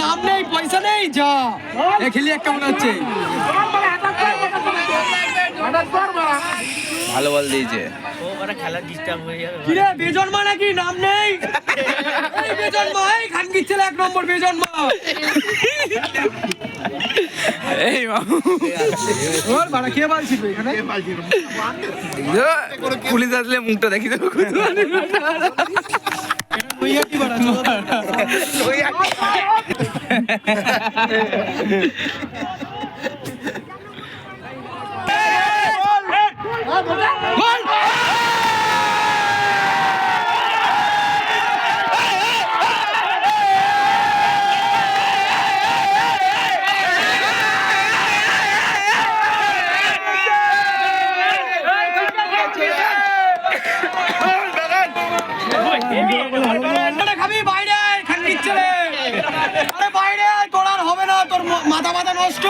নাম নেই, পয়সা নেই, যা খেলি এক কেমন হচ্ছে। ভালো বল দিয়েছে। কিরে বেজন্মা নাকি? নাম নেই। বেজন্মা, এই খানকির ছেলে 1 নম্বর বেজন্মা। এই মামু ওর বাড়া কে বলছিস এখানে? পুলিশ আসলে মুখটা দেখি দেবো। কি বাড়া খাবি বাইরে খানকির ছেলে। আরে বাইরে তোর আর হবে না, তোর মাথা নষ্ট।